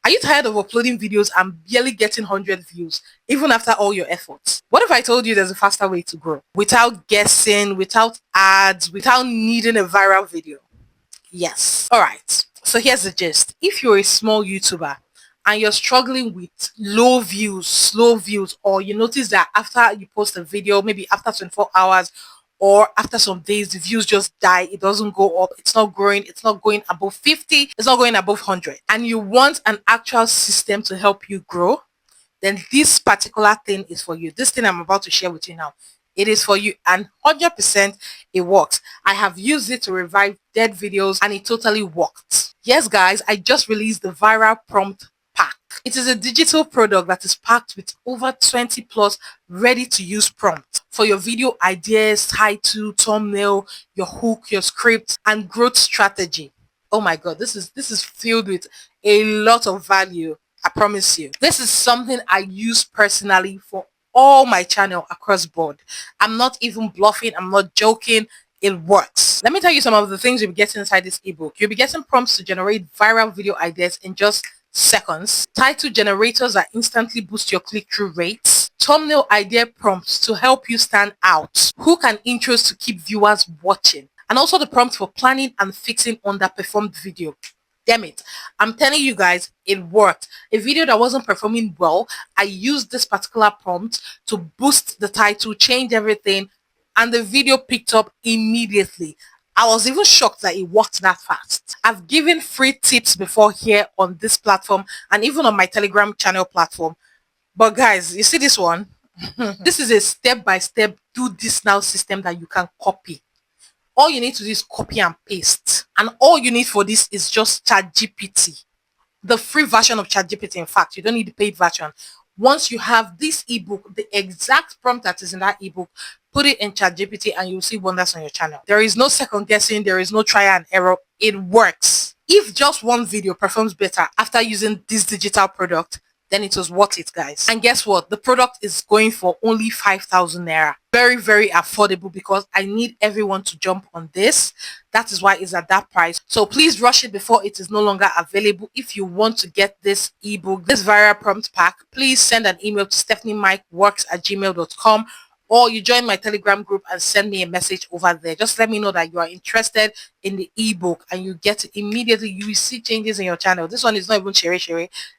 Are you tired of uploading videos and barely getting 100 views, even after all your efforts? What if I told you there's a faster way to grow? Without guessing, without ads, without needing a viral video? Yes. Alright, so here's the gist. If you're a small YouTuber and you're struggling with low views, slow views, or you notice that after you post a video, maybe after 24 hours or after some days, the views just die, it doesn't go up, it's not growing, it's not going above 50, it's not going above 100, and you want an actual system to help you grow, then this particular thing is for you. This thing I'm about to share with you now, it is for you, and 100% it works. I have used it to revive dead videos and it totally worked. Yes guys, I just released the viral prompt pack. It is a digital product that is packed with over 20 plus ready to use prompts for your video ideas, title, thumbnail, your hook, your script, and growth strategy. Oh my god, this is filled with a lot of value. I promise you. This is something I use personally for all my channel across board. I'm not even bluffing, I'm not joking. It works. Let me tell you some of the things you'll be getting inside this ebook. You'll be getting prompts to generate viral video ideas in just seconds, title generators that instantly boost your click-through rates, thumbnail idea prompts to help you stand out, hook and intros to keep viewers watching, and also the prompt for planning and fixing underperformed video. Damn it, I'm telling you guys, it worked. A video that wasn't performing well, I used this particular prompt to boost the title, change everything, and the video picked up immediately. I was even shocked that it worked that fast. I've given free tips before here on this platform and even on my Telegram channel platform. But guys, you see this one? This is a step-by-step do this now system that you can copy. All you need to do is copy and paste. And all you need for this is just ChatGPT. The free version of ChatGPT, in fact. You don't need the paid version. Once you have this ebook, the exact prompt that is in that ebook, put it in ChatGPT and you'll see wonders on your channel. There is no second guessing. There is no trial and error. It works. If just one video performs better after using this digital product, then it was worth it, guys. And guess what? The product is going for only 5,000 naira. Very, very affordable because I need everyone to jump on this. That is why it's at that price. So please rush it before it is no longer available. If you want to get this ebook, this viral prompt pack, please send an email to stefanymikeworks@gmail.com, or you join my Telegram group and send me a message over there. Just let me know that you are interested in the ebook and you get it immediately. You will see changes in your channel. This one is not even shere.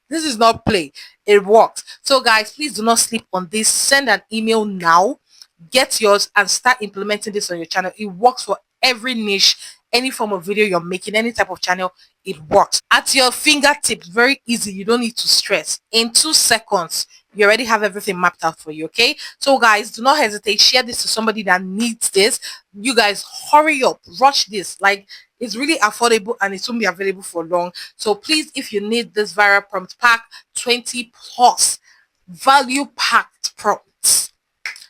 This is not play. It works. So guys, please do not sleep on this. Send an email now. Get yours and start implementing this on your channel. It works for every niche, any form of video you're making, any type of channel. It works at your fingertips. Very easy. You don't need to stress. In 2 seconds you already have everything mapped out for you. Okay, so guys, do not hesitate. Share this to somebody that needs this. You guys hurry up, rush this. Like, it's really affordable and it won't be available for long. So please, if you need this viral prompt pack, 20 plus value packed prompts,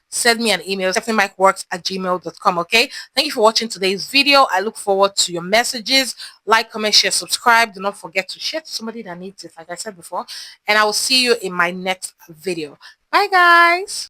send me an email, stefanymikeworks@gmail.com. Okay, thank you for watching today's video. I look forward to your messages. Like, comment, share, subscribe. Do not forget to share to somebody that needs it, like I said before, and I will see you in my next video. Bye guys.